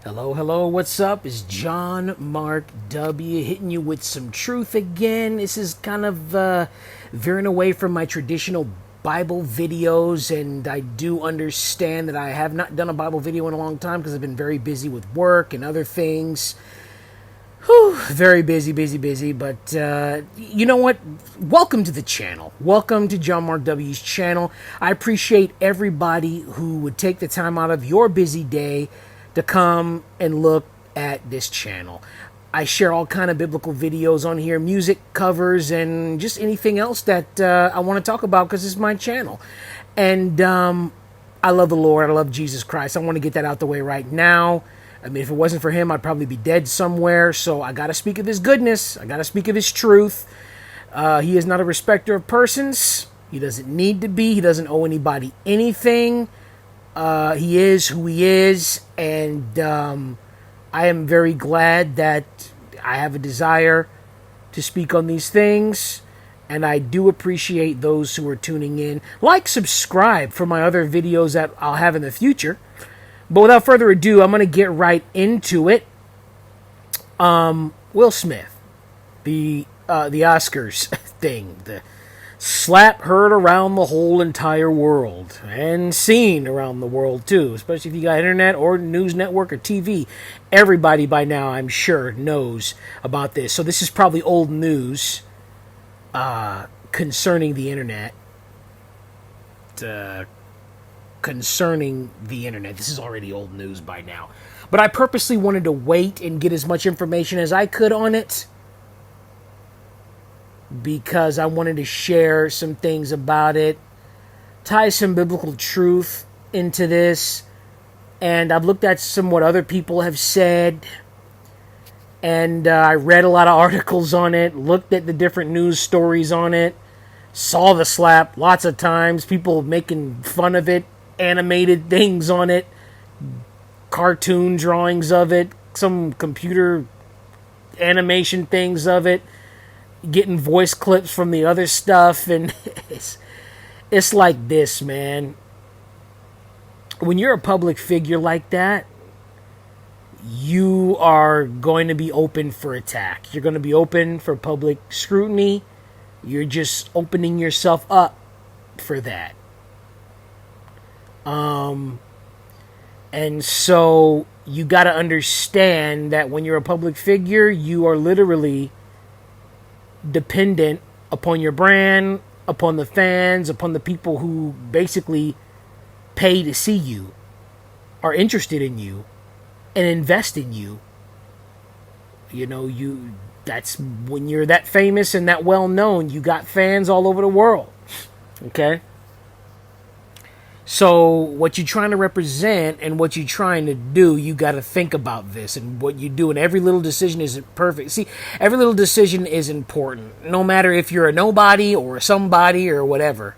Hello, hello, what's up? It's Jon-Mark W hitting you with some truth again. This is kind of veering away from my traditional Bible videos, and I do understand that I have not done a Bible video in a long time because I've been very busy with work and other things. Whew, very busy, but you know what? Welcome to the channel. Welcome to Jon-Mark W's channel. I appreciate everybody who would take the time out of your busy day to come and look at this channel. I share all kind of biblical videos on here, music covers, and just anything else that I want to talk about because it's my channel. And I love the Lord. I love Jesus Christ. I want to get that out the way right now. I mean, if it wasn't for him, I'd probably be dead somewhere. So I got to speak of his goodness. I got to speak of his truth. He is not a respecter of persons. He doesn't need to be. He doesn't owe anybody anything. He is who he is, and I am very glad that I have a desire to speak on these things, and I do appreciate those who are tuning in. Like, subscribe for my other videos that I'll have in the future. But without further ado, I'm going to get right into it. Will Smith, the Oscars thing, the slap heard around the whole entire world and seen around the world too, especially if you got internet or news network or TV. Everybody by now, I'm sure, knows about this. So this is probably old news concerning the internet. Concerning the internet. This is already old news by now. But I purposely wanted to wait and get as much information as I could on it, because I wanted to share some things about it, tie some biblical truth into this, and I've looked at some what other people have said, and I read a lot of articles on it, looked at the different news stories on it, saw the slap lots of times, people making fun of it, animated things on it, cartoon drawings of it, some computer animation things of it, getting voice clips from the other stuff, and it's like this, man. When you're a public figure like that, you are going to be open for attack. You're going to be open for public scrutiny. You're just opening yourself up for that. And so you got to understand that when you're a public figure, you are literally dependent upon your brand, upon the fans, upon the people who basically pay to see you, are interested in you, and invest in you. You know, that's when you're that famous and that well known, you got fans all over the world. Okay? So what you're trying to represent and what you're trying to do, you got to think about this and what you do. And every little decision isn't perfect. See, every little decision is important, no matter if you're a nobody or a somebody or whatever.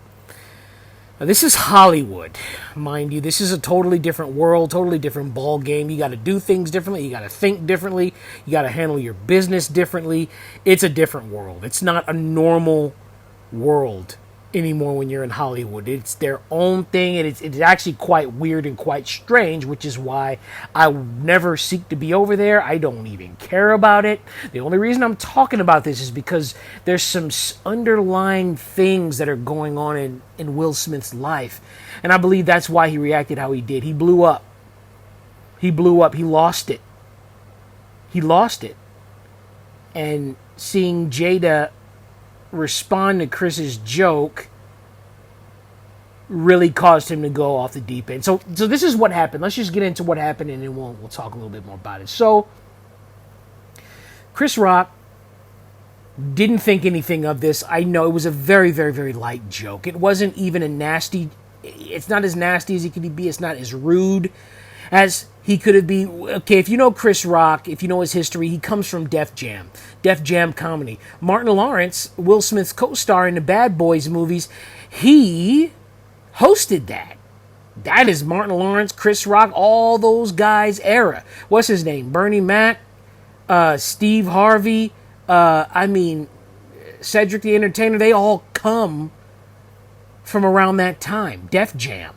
Now, this is Hollywood, mind you. This is a totally different world, totally different ball game. You got to do things differently. You got to think differently. You got to handle your business differently. It's a different world. It's not a normal world anymore when you're in Hollywood. It's their own thing, and it's actually quite weird and quite strange, which is why I never seek to be over there. I don't even care about it. The only reason I'm talking about this is because there's some underlying things that are going on in Will Smith's life, and I believe that's why he reacted how he did. He blew up. He lost it. And seeing Jada respond to Chris's joke really caused him to go off the deep end. So this is what happened. Let's just get into what happened, and then we'll talk a little bit more about it. So Chris Rock didn't think anything of this. I know it was a very, very, very light joke. It wasn't even it's not as nasty as he could be. It's not as rude as he could have been. Okay, if you know Chris Rock, if you know his history, he comes from Def Jam comedy. Martin Lawrence, Will Smith's co-star in the Bad Boys movies, he hosted that. That is Martin Lawrence, Chris Rock, all those guys' era. What's his name? Bernie Mac, Steve Harvey, Cedric the Entertainer, they all come from around that time. Def Jam.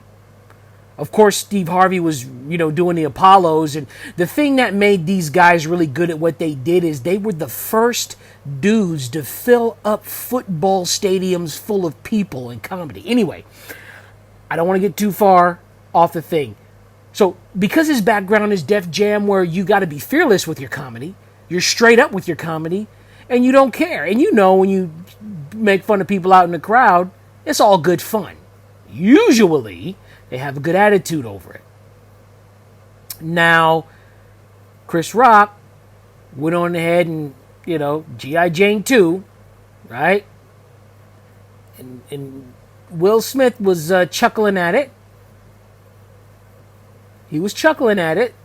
Of course, Steve Harvey was, doing the Apollos. And the thing that made these guys really good at what they did is they were the first dudes to fill up football stadiums full of people in comedy. Anyway, I don't want to get too far off the thing. So, because his background is Def Jam, where you got to be fearless with your comedy, you're straight up with your comedy, and you don't care. And when you make fun of people out in the crowd, it's all good fun. Usually, they have a good attitude over it. Now, Chris Rock went on ahead and, G.I. Jane 2, right? And Will Smith was chuckling at it. He was chuckling at it.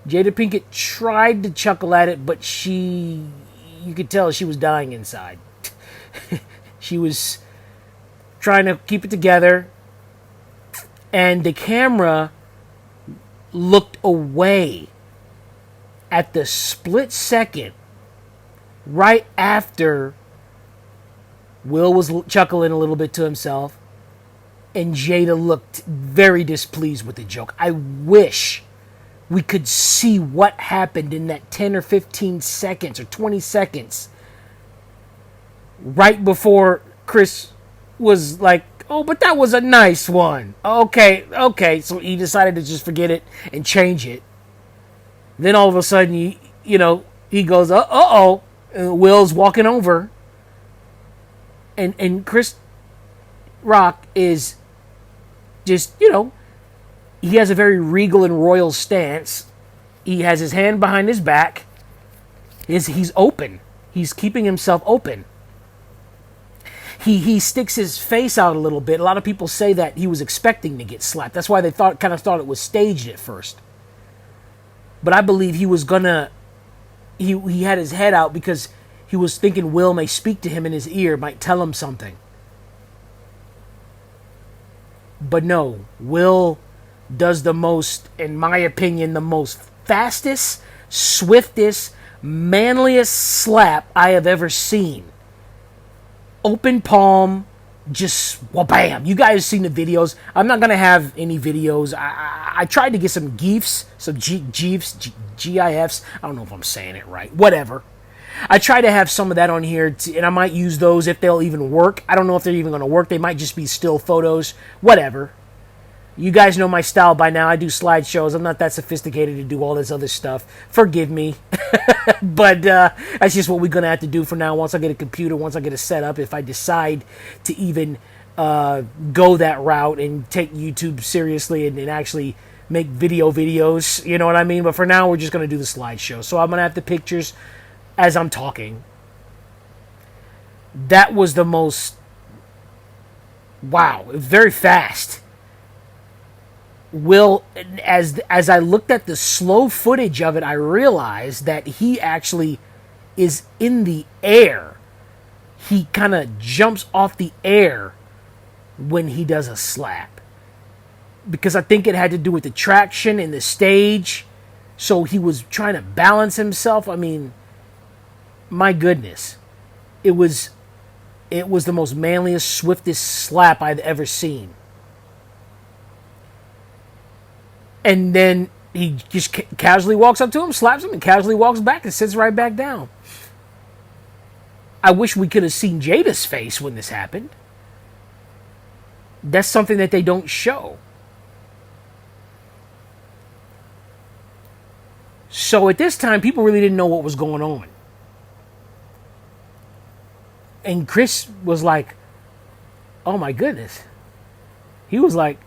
Jada Pinkett tried to chuckle at it, but you could tell she was dying inside. She was trying to keep it together. And the camera looked away at the split second right after Will was chuckling a little bit to himself. And Jada looked very displeased with the joke. I wish we could see what happened in that 10 or 15 seconds or 20 seconds right before Chris was like, oh, but that was a nice one. Okay. So he decided to just forget it and change it. Then all of a sudden, he goes, uh-oh. And Will's walking over. And Chris Rock is just, he has a very regal and royal stance. He has his hand behind his back. He's open. He's keeping himself open. He sticks his face out a little bit. A lot of people say that he was expecting to get slapped. That's why they thought it was staged at first. But I believe he was gonna. He had his head out because he was thinking Will may speak to him in his ear, might tell him something. But no, Will does the most, in my opinion, the most fastest, swiftest, manliest slap I have ever seen. Open palm, just wha-bam. You guys seen the videos. I'm not going to have any videos. I tried to get some GIFs, some GIFs. I don't know if I'm saying it right. Whatever. I try to have some of that on here, and I might use those if they'll even work. I don't know if they're even going to work. They might just be still photos. Whatever. You guys know my style by now. I do slideshows. I'm not that sophisticated to do all this other stuff. Forgive me. But that's just what we're going to have to do for now. Once I get a computer, once I get a setup, if I decide to even go that route and take YouTube seriously and actually make videos, you know what I mean? But for now, we're just going to do the slideshow. So I'm going to have the pictures as I'm talking. That was the most... Wow. Very fast. Will, as I looked at the slow footage of it, I realized that he actually is in the air. He kind of jumps off the air when he does a slap. Because I think it had to do with the traction in the stage. So he was trying to balance himself. I mean, my goodness. It was the most manliest, swiftest slap I've ever seen. And then he just casually walks up to him, slaps him, and casually walks back and sits right back down. I wish we could have seen Jada's face when this happened. That's something that they don't show. So at this time, people really didn't know what was going on. And Chris was like, oh my goodness. He was like,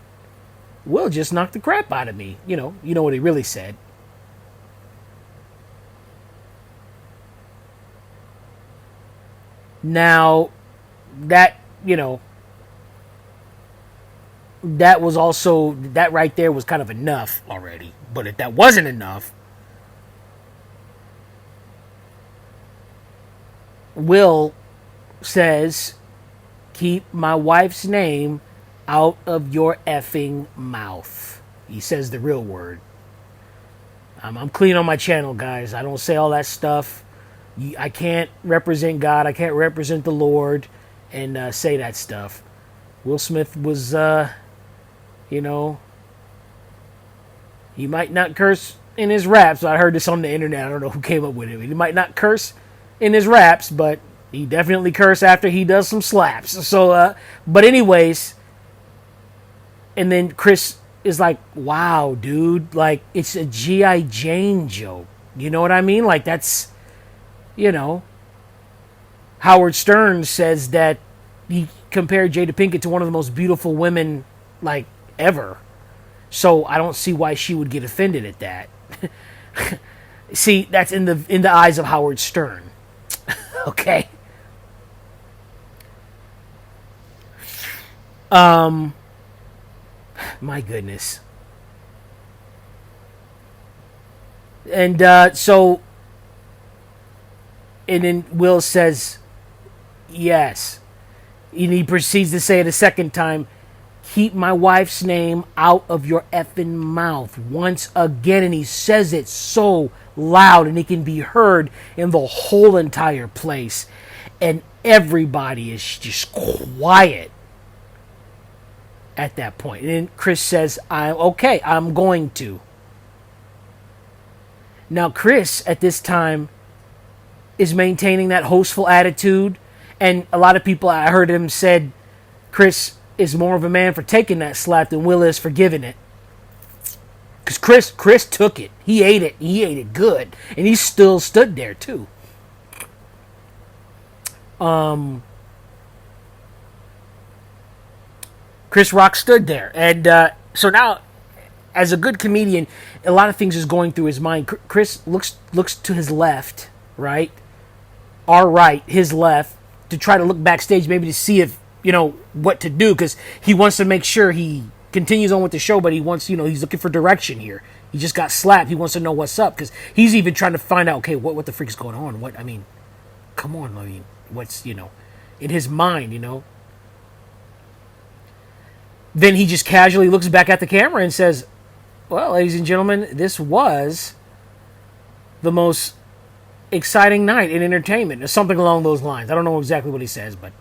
Will just knocked the crap out of me. You know what he really said. Now, that was also, that right there was kind of enough already. But if that wasn't enough, Will says, keep my wife's name out of your effing mouth. He says the real word. I'm clean on my channel, guys. I don't say all that stuff. I can't represent God. I can't represent the Lord and say that stuff. Will Smith was, He might not curse in his raps. I heard this on the internet. I don't know who came up with it. He might not curse in his raps, but he definitely curse after he does some slaps. So, but anyways, and then Chris is like, wow, dude, like, it's a G.I. Jane joke. You know what I mean? Like, that's, you know, Howard Stern says that he compared Jada Pinkett to one of the most beautiful women, like, ever. So I don't see why she would get offended at that. See, that's in the eyes of Howard Stern. Okay. My goodness. And so, and then Will says, yes. And he proceeds to say it a second time, keep my wife's name out of your effing mouth once again. And he says it so loud and it can be heard in the whole entire place. And everybody is just quiet at that point. And then Chris says, I'm okay, I'm going to. Now, Chris, at this time, is maintaining that hostful attitude. And a lot of people, I heard him said, Chris is more of a man for taking that slap than Will is for giving it. Because Chris took it. He ate it. He ate it good. And he still stood there, too. Chris Rock stood there. And so now, as a good comedian, a lot of things is going through his mind. Chris looks to his left, right? Our right, his left, to try to look backstage, maybe to see if, you know, what to do, because he wants to make sure he continues on with the show, but he wants, you know, he's looking for direction here. He just got slapped. He wants to know what's up, because he's even trying to find out, okay, what the freak's going on? What, I mean, come on, I mean, what's, you know, in his mind, you know? Then he just casually looks back at the camera and says, well, ladies and gentlemen, this was the most exciting night in entertainment, or something along those lines. I don't know exactly what he says, but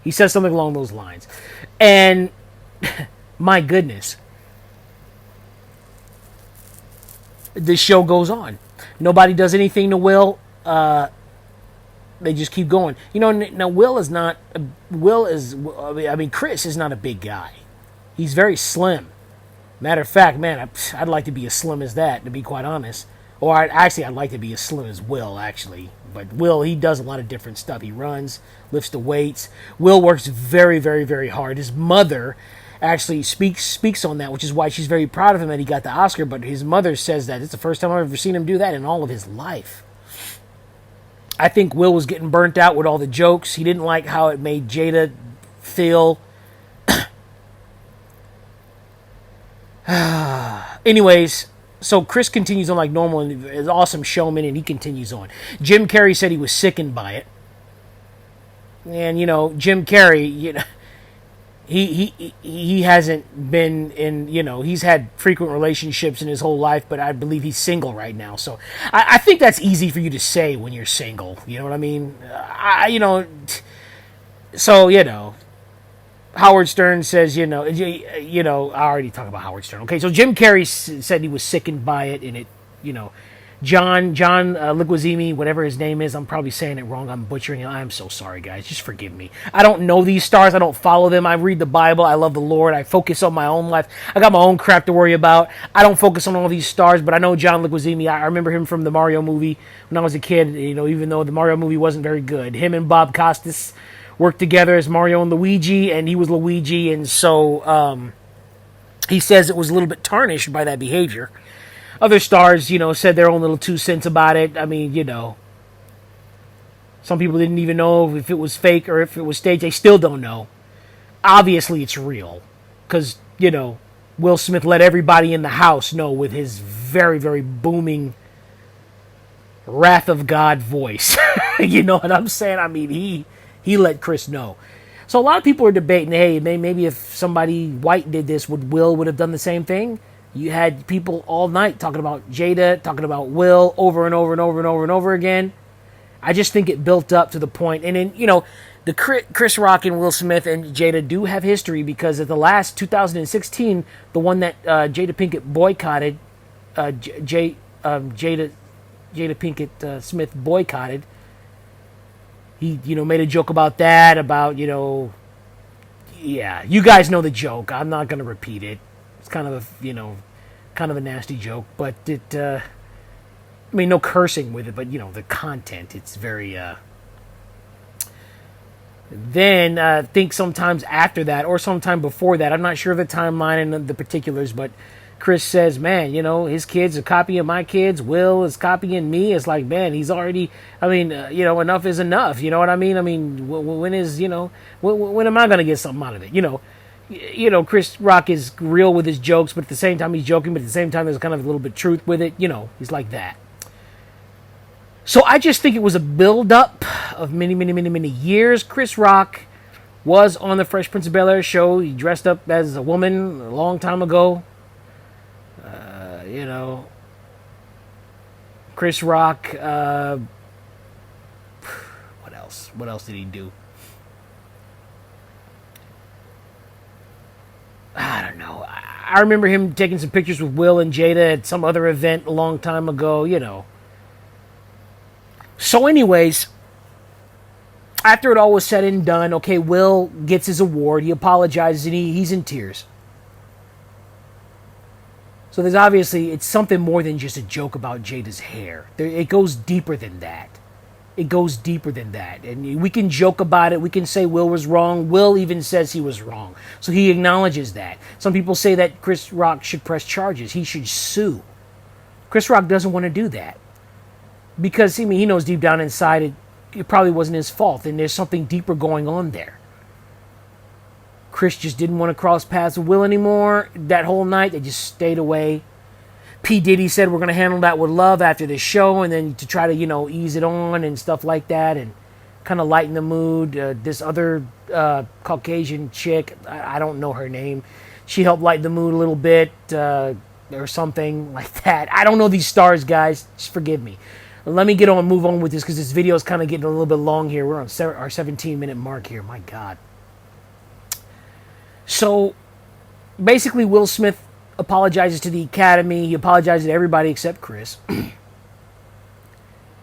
he says something along those lines. And my goodness, the show goes on. Nobody does anything to Will. They just keep going. You know, now Chris is not a big guy. He's very slim. Matter of fact, man, I'd like to be as slim as that, to be quite honest. Or I'd like to be as slim as Will, actually. But Will, he does a lot of different stuff. He runs, lifts the weights. Will works very, very, very hard. His mother actually speaks on that, which is why she's very proud of him that he got the Oscar. But his mother says that it's the first time I've ever seen him do that in all of his life. I think Will was getting burnt out with all the jokes. He didn't like how it made Jada feel. Anyways, so Chris continues on like normal and is an awesome showman, and he continues on. Jim Carrey said he was sickened by it. And, you know, Jim Carrey, you know, he hasn't been in, you know, he's had frequent relationships in his whole life, but I believe he's single right now. So I think that's easy for you to say when you're single. You know what I mean? So, you know, Howard Stern says, you know, I already talked about Howard Stern. Okay, so Jim Carrey said he was sickened by it, and it, you know, John Leguizamo, whatever his name is, I'm probably saying it wrong. I'm butchering it. I'm so sorry, guys. Just forgive me. I don't know these stars. I don't follow them. I read the Bible. I love the Lord. I focus on my own life. I got my own crap to worry about. I don't focus on all these stars, but I know John Leguizamo. I remember him from the Mario movie when I was a kid, you know, even though the Mario movie wasn't very good. Him and Bob Costas worked together as Mario and Luigi, and he was Luigi, and so he says it was a little bit tarnished by that behavior. Other stars, you know, said their own little 2 cents about it. I mean, you know, some people didn't even know if it was fake or if it was staged. They still don't know. Obviously, it's real, because, you know, Will Smith let everybody in the house know with his very, very booming wrath of God voice. You know what I'm saying? I mean, he let Chris know. So a lot of people are debating, hey, maybe if somebody white did this, Will would have done the same thing? You had people all night talking about Jada, talking about Will over and over and over and over and over again. I just think it built up to the point. And then, you know, the Chris Rock and Will Smith and Jada do have history, because at the last 2016, the one that Jada Pinkett boycotted, Jada Pinkett Smith boycotted. He, made a joke about that, about, yeah, you guys know the joke. I'm not going to repeat it. It's kind of a nasty joke, but I mean, no cursing with it, but, the content, it's very, Then, I think sometimes after that, or sometime before that, I'm not sure of the timeline and the particulars, but Chris says, man, his kids are copying my kids. Will is copying me. It's like, man, he's already, I mean, enough is enough. You know what I mean? I mean, when is, when am I going to get something out of it? Chris Rock is real with his jokes, but at the same time he's joking, but at the same time there's kind of a little bit of truth with it. He's like that. So I just think it was a build-up of many, many, many, many years. Chris Rock was on the Fresh Prince of Bel-Air show. He dressed up as a woman a long time ago. Chris Rock, what else? What else did he do? I don't know. I remember him taking some pictures with Will and Jada at some other event a long time ago, So anyways, after it all was said and done, okay, Will gets his award. He apologizes and he's in tears. So there's obviously, it's something more than just a joke about Jada's hair. It goes deeper than that. It goes deeper than that. And we can joke about it. We can say Will was wrong. Will even says he was wrong. So he acknowledges that. Some people say that Chris Rock should press charges. He should sue. Chris Rock doesn't want to do that. Because, he knows deep down inside it probably wasn't his fault. And there's something deeper going on there. Chris just didn't want to cross paths with Will anymore. That whole night, they just stayed away. P. Diddy said, we're going to handle that with love after the show, and then to try to, ease it on and stuff like that, and kind of lighten the mood. This other Caucasian chick, I don't know her name, she helped lighten the mood a little bit, or something like that. I don't know these stars, guys. Just forgive me. Let me move on with this, because this video is kind of getting a little bit long here. We're on our 17-minute mark here. My God. So, basically, Will Smith apologizes to the Academy. He apologizes to everybody except Chris.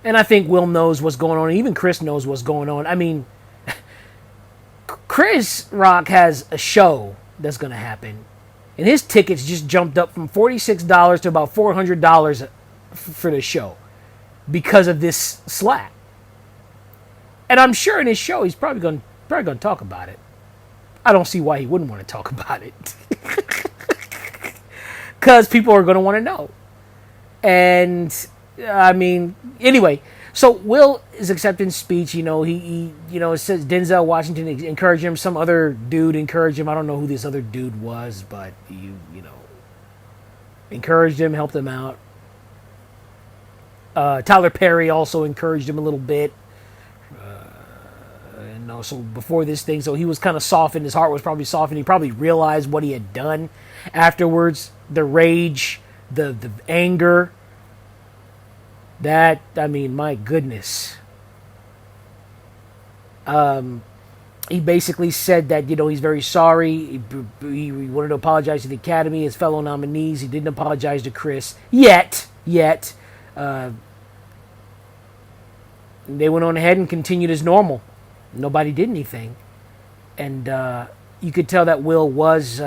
And I think Will knows what's going on. Even Chris knows what's going on. I mean, Chris Rock has a show that's going to happen. And his tickets just jumped up from $46 to about $400 for the show because of this slap. And I'm sure in his show he's probably going to talk about it. I don't see why he wouldn't want to talk about it. Because people are going to want to know. And, I mean, anyway. So, Will is accepting speech. He it says Denzel Washington encouraged him. Some other dude encouraged him. I don't know who this other dude was, but, encouraged him, helped him out. Tyler Perry also encouraged him a little bit. So before this thing, so he was kind of softened. His heart was probably softened. He probably realized what he had done afterwards. The rage, the anger. That, I mean, my goodness. He basically said that, he's very sorry. He wanted to apologize to the Academy, his fellow nominees. He didn't apologize to Chris yet. They went on ahead and continued as normal. Nobody did anything. And you could tell that Will was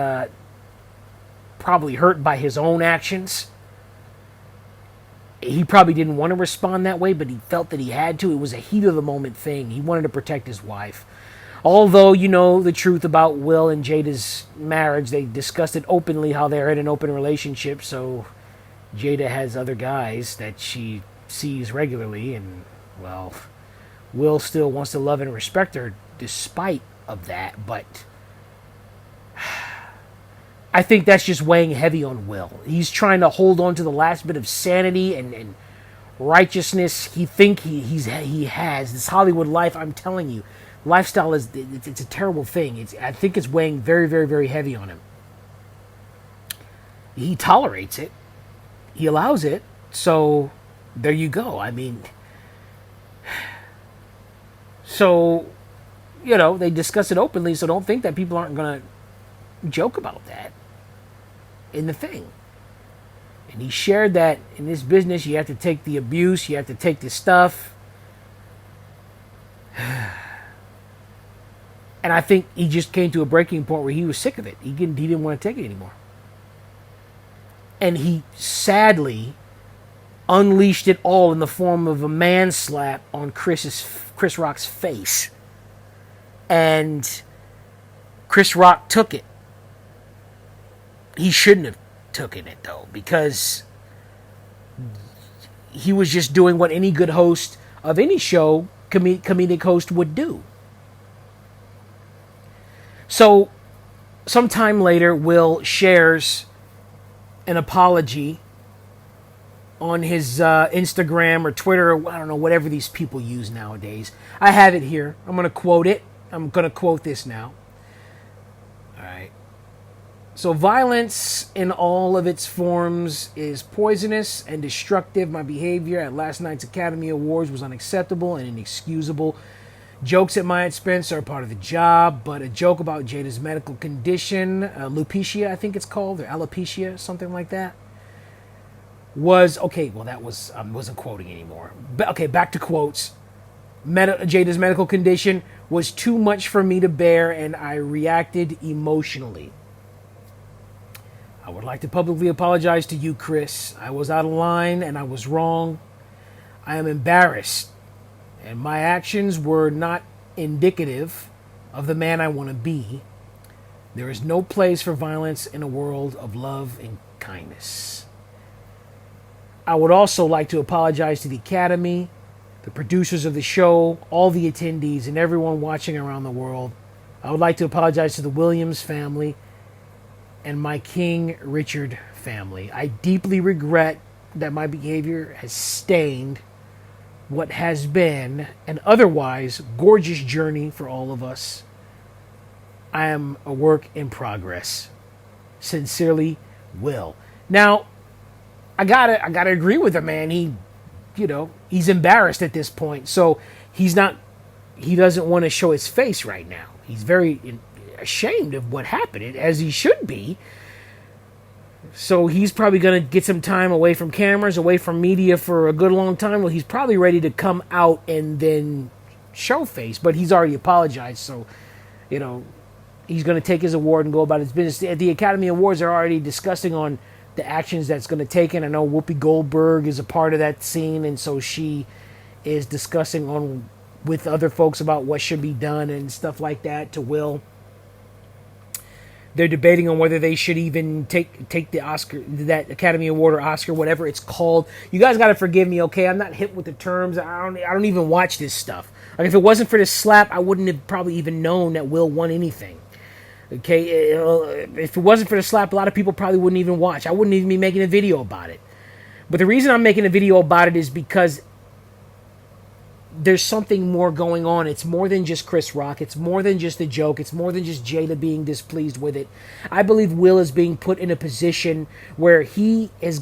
probably hurt by his own actions. He probably didn't want to respond that way, but he felt that he had to. It was a heat of the moment thing. He wanted to protect his wife. Although, the truth about Will and Jada's marriage, they discussed it openly, how they're in an open relationship. So Jada has other guys that she sees regularly, and, well, Will still wants to love and respect her despite of that, but I think that's just weighing heavy on Will. He's trying to hold on to the last bit of sanity and righteousness he has. This Hollywood life, I'm telling you, lifestyle it's a terrible thing. I think it's weighing very, very, very heavy on him. He tolerates it. He allows it. So there you go. I mean, so, they discuss it openly, so don't think that people aren't going to joke about that in the thing. And he shared that in this business, you have to take the abuse, you have to take the stuff. And I think he just came to a breaking point where he was sick of it. He didn't want to take it anymore. And he sadly unleashed it all in the form of a man slap on Chris Rock's face. And Chris Rock took it. He shouldn't have taken it, though, because he was just doing what any good host of any show, comedic host, would do. So, sometime later, Will shares an apology on his Instagram or Twitter, or I don't know, whatever these people use nowadays. I have it here. I'm going to quote it. I'm going to quote this now. All right. So, violence in all of its forms is poisonous and destructive. My behavior at last night's Academy Awards was unacceptable and inexcusable. Jokes at my expense are part of the job, but a joke about Jada's medical condition, alopecia, I think it's called, or alopecia, something like that, was, okay, well, that was, I wasn't quoting anymore. But, okay, back to quotes. Jada's medical condition was too much for me to bear, and I reacted emotionally. I would like to publicly apologize to you, Chris. I was out of line, and I was wrong. I am embarrassed, and my actions were not indicative of the man I want to be. There is no place for violence in a world of love and kindness. I would also like to apologize to the Academy, the producers of the show, all the attendees, and everyone watching around the world. I would like to apologize to the Williams family and my King Richard family. I deeply regret that my behavior has stained what has been an otherwise gorgeous journey for all of us. I am a work in progress. Sincerely, Will. Now, I gotta agree with him, man. He's embarrassed at this point, so he doesn't want to show his face right now. He's very ashamed of what happened, as he should be. So he's probably going to get some time away from cameras, away from media for a good long time. Well, he's probably ready to come out and then show face, but he's already apologized. So, he's going to take his award and go about his business. The Academy Awards are already discussing on the actions that's going to take. And I know Whoopi Goldberg is a part of that scene, and so she is discussing with other folks about what should be done and stuff like that to Will. They're debating on whether they should even take the Oscar, that Academy Award or Oscar, whatever it's called. You guys got to forgive me, okay? I'm not hip with the terms. I don't even watch this stuff. Like, if it wasn't for this slap, I wouldn't have probably even known that Will won anything. Okay, if it wasn't for the slap, a lot of people probably wouldn't even watch. I wouldn't even be making a video about it. But the reason I'm making a video about it is because there's something more going on. It's more than just Chris Rock. It's more than just a joke. It's more than just Jada being displeased with it. I believe Will is being put in a position where he is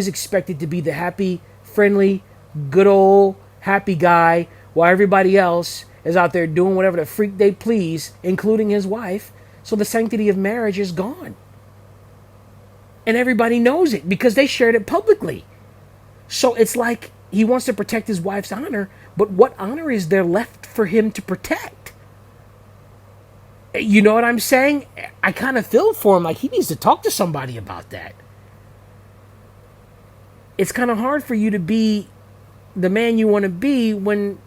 expected to be the happy, friendly, good old happy guy, while everybody else is out there doing whatever the freak they please, including his wife. So the sanctity of marriage is gone. And everybody knows it because they shared it publicly. So it's like he wants to protect his wife's honor, but what honor is there left for him to protect? You know what I'm saying? I kind of feel for him, like he needs to talk to somebody about that. It's kind of hard for you to be the man you want to be when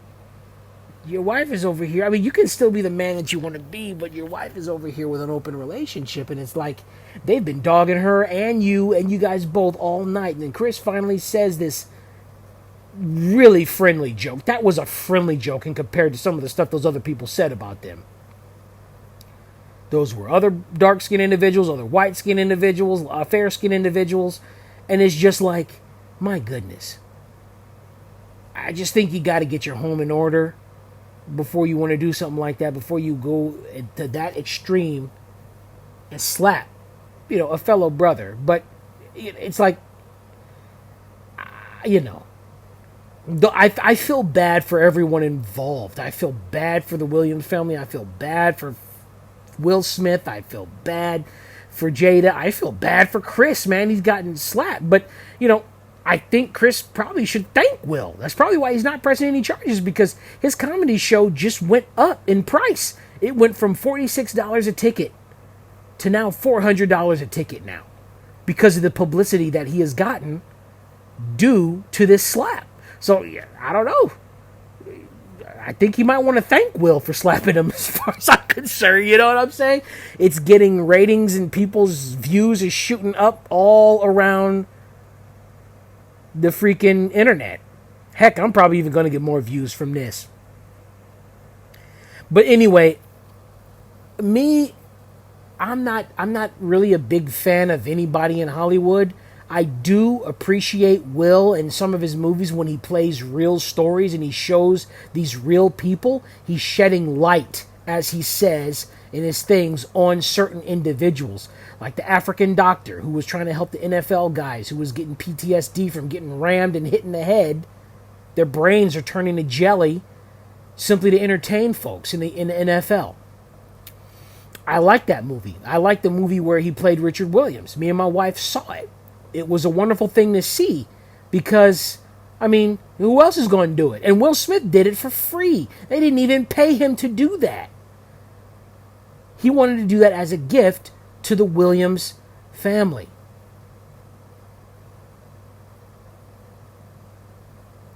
your wife is over here. I mean, you can still be the man that you want to be, but your wife is over here with an open relationship, and it's like they've been dogging her and you guys both all night. And then Chris finally says this really friendly joke. That was a friendly joke in compared to some of the stuff those other people said about them. Those were other dark-skinned individuals, other white-skinned individuals, fair-skinned individuals, and it's just like, my goodness. I just think you got to get your home in order before you want to do something like that, before you go to that extreme and slap, a fellow brother. But it's like, I feel bad for everyone involved. I feel bad for the Williams family. I feel bad for Will Smith. I feel bad for Jada. I feel bad for Chris, man. He's gotten slapped. But, I think Chris probably should thank Will. That's probably why he's not pressing any charges, because his comedy show just went up in price. It went from $46 a ticket to now $400 a ticket now, because of the publicity that he has gotten due to this slap. So, yeah, I don't know. I think he might want to thank Will for slapping him, as far as I'm concerned. You know what I'm saying? It's getting ratings, and people's views is shooting up all around the freaking internet. Heck, I'm probably even going to get more views from this. But anyway, I'm not really a big fan of anybody in Hollywood. I do appreciate Will in some of his movies when he plays real stories and he shows these real people. He's shedding light, as he says in his things, on certain individuals. Like the African doctor who was trying to help the NFL guys who was getting PTSD from getting rammed and hit in the head. Their brains are turning to jelly simply to entertain folks in the NFL. I like that movie. I like the movie where he played Richard Williams. Me and my wife saw it. It was a wonderful thing to see because, who else is going to do it? And Will Smith did it for free. They didn't even pay him to do that. He wanted to do that as a gift to the Williams family.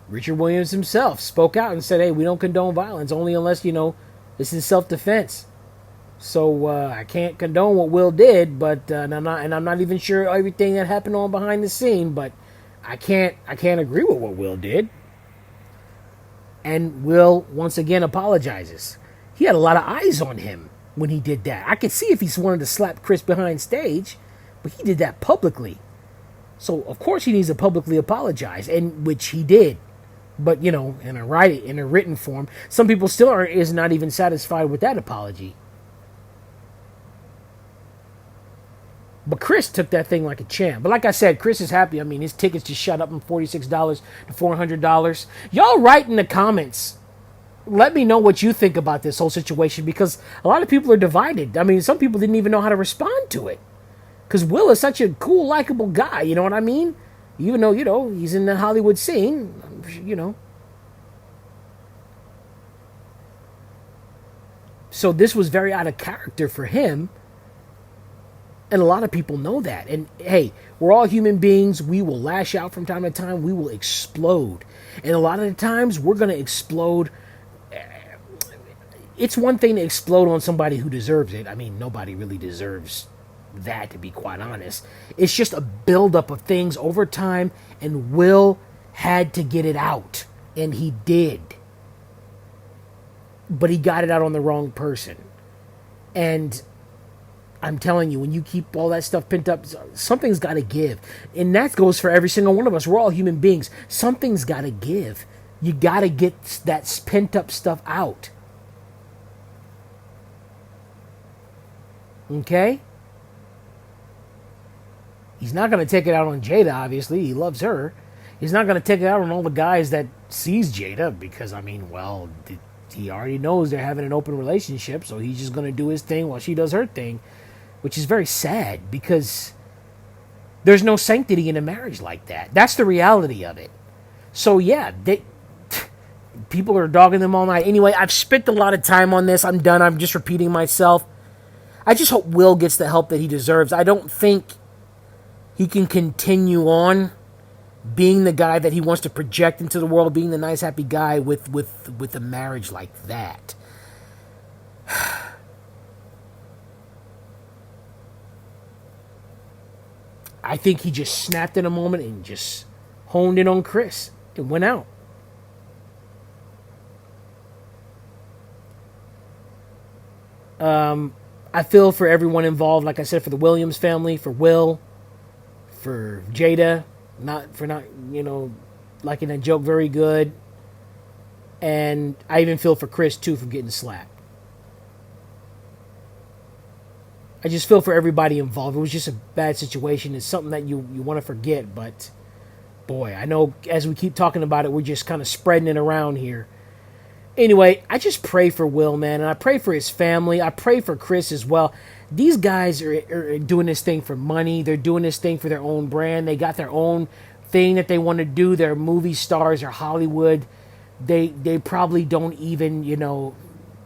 Richard Williams himself spoke out and said, hey, we don't condone violence, only unless, this is self-defense. So I can't condone what Will did, but and I'm not even sure everything that happened on behind the scene, but I can't agree with what Will did. And Will once again apologizes. He had a lot of eyes on him when he did that. I could see if he wanted to slap Chris behind stage, but he did that publicly. So of course he needs to publicly apologize, and which he did. But in a written form, some people still is not even satisfied with that apology. But Chris took that thing like a champ. But like I said, Chris is happy. His tickets just shot up from $46 to $400. Y'all write in the comments. Let me know what you think about this whole situation, because a lot of people are divided. Some people didn't even know how to respond to it. Because Will is such a cool, likable guy, you know what I mean? Even though, he's in the Hollywood scene, So this was very out of character for him. And a lot of people know that. And hey, we're all human beings. We will lash out from time to time. We will explode. And a lot of the times we're going to explode. It's one thing to explode on somebody who deserves it. Nobody really deserves that, to be quite honest. It's just a buildup of things over time. And Will had to get it out. And he did. But he got it out on the wrong person. And I'm telling you, when you keep all that stuff pent up, something's got to give. And that goes for every single one of us. We're all human beings. Something's got to give. You got to get that pent up stuff out. Okay? He's not going to take it out on Jada, obviously. He loves her. He's not going to take it out on all the guys that sees Jada because, he already knows they're having an open relationship, so he's just going to do his thing while she does her thing. Which is very sad because there's no sanctity in a marriage like that. That's the reality of it. So yeah, people are dogging them all night. Anyway, I've spent a lot of time on this. I'm done. I'm just repeating myself. I just hope Will gets the help that he deserves. I don't think he can continue on being the guy that he wants to project into the world, being the nice, happy guy with a marriage like that. I think he just snapped in a moment and just honed in on Chris and went out. I feel for everyone involved, like I said, for the Williams family, for Will, for Jada, not liking that joke very good. And I even feel for Chris, too, for getting slapped. I just feel for everybody involved. It was just a bad situation. It's something that you want to forget, but boy, I know as we keep talking about it, we're just kind of spreading it around here. Anyway, I just pray for Will, man, and I pray for his family. I pray for Chris as well. These guys are doing this thing for money. They're doing this thing for their own brand. They got their own thing that they want to do. They're movie stars or Hollywood. They probably don't even,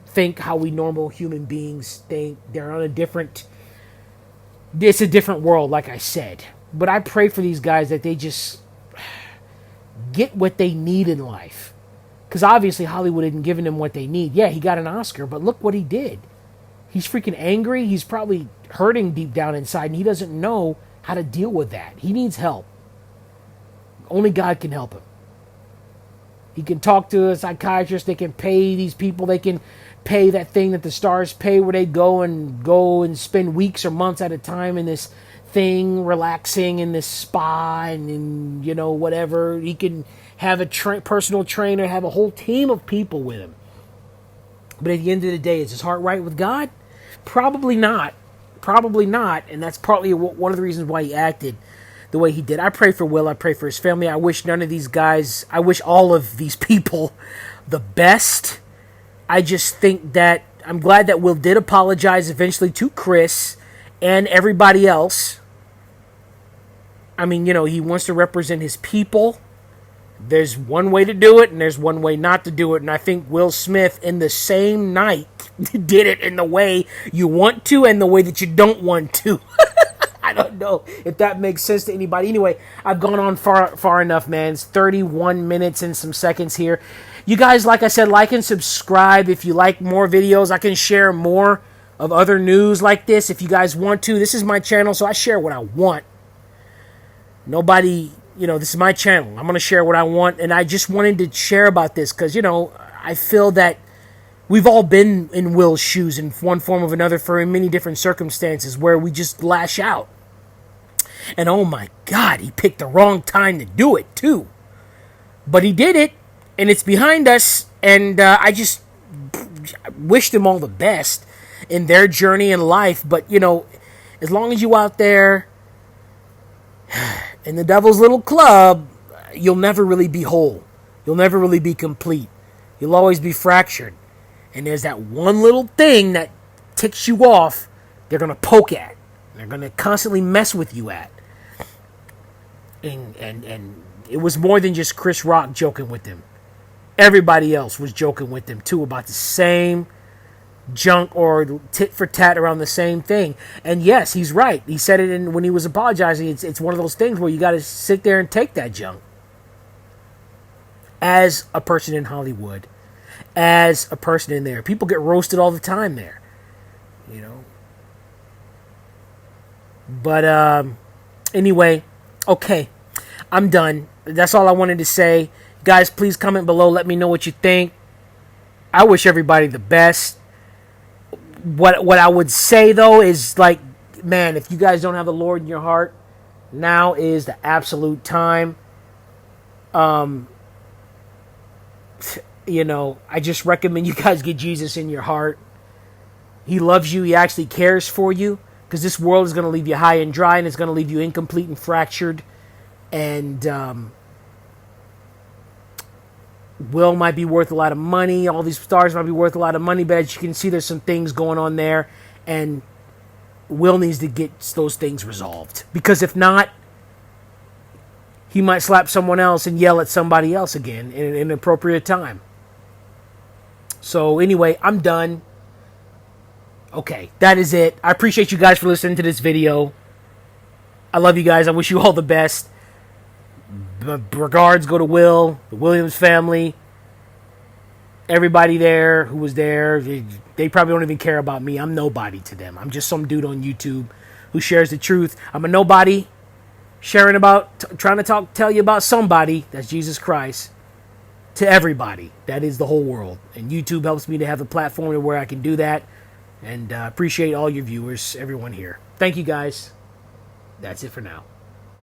think how we normal human beings think. They're on it's a different world, like I said. But I pray for these guys that they just get what they need in life. Because obviously Hollywood isn't giving them what they need. Yeah, he got an Oscar, but look what he did. He's freaking angry. He's probably hurting deep down inside, and he doesn't know how to deal with that. He needs help. Only God can help him. He can talk to a psychiatrist. They can pay these people. They can pay that thing that the stars pay where they go and spend weeks or months at a time in this thing, relaxing in this spa and whatever. He can have a personal trainer, have a whole team of people with him. But at the end of the day, is his heart right with God? Probably not. Probably not. And that's partly one of the reasons why he acted the way he did. I pray for Will. I pray for his family. I wish none of these guys, I wish all of these people the best. I just think that I'm glad that Will did apologize eventually to Chris and everybody else. I mean, he wants to represent his people. There's one way to do it, and there's one way not to do it. And I think Will Smith, in the same night, did it in the way you want to and the way that you don't want to. I don't know if that makes sense to anybody. Anyway, I've gone on far enough, man. It's 31 minutes and some seconds here. You guys, like I said, like and subscribe. If you like more videos, I can share more of other news like this if you guys want to. This is my channel, so I share what I want. Nobody... this is my channel. I'm going to share what I want, and I just wanted to share about this because, I feel that we've all been in Will's shoes in one form or another for many different circumstances where we just lash out. And oh my God, he picked the wrong time to do it too. But he did it, and it's behind us, and I just wish them all the best in their journey in life. But, as long as you out there in the devil's little club, you'll never really be whole. You'll never really be complete. You'll always be fractured. And there's that one little thing that ticks you off, they're going to poke at. They're going to constantly mess with you at. And it was more than just Chris Rock joking with them. Everybody else was joking with them too about the same junk or tit for tat around the same thing. And yes, he's right. He said it when he was apologizing. It's one of those things where you got to sit there and take that junk. As a person in Hollywood, as a person in there, people get roasted all the time there, But anyway, okay, I'm done. That's all I wanted to say. Guys, please comment below. Let me know what you think. I wish everybody the best. What I would say, though, is man, if you guys don't have the Lord in your heart, now is the absolute time. I just recommend you guys get Jesus in your heart. He loves you. He actually cares for you. Because this world is going to leave you high and dry, and it's going to leave you incomplete and fractured. And Will might be worth a lot of money. All these stars might be worth a lot of money. But as you can see, there's some things going on there. And Will needs to get those things resolved. Because if not, he might slap someone else and yell at somebody else again in an appropriate time. So anyway, I'm done. Okay, that is it. I appreciate you guys for listening to this video. I love you guys. I wish you all the best. Regards go to Will, the Williams family, everybody there who was there. They probably don't even care about me. I'm nobody to them. I'm just some dude on YouTube who shares the truth. I'm a nobody sharing trying to tell you about somebody. That's Jesus Christ. To everybody. That is the whole world. And YouTube helps me to have a platform where I can do that. And appreciate all your viewers, everyone here. Thank you, guys. That's it for now.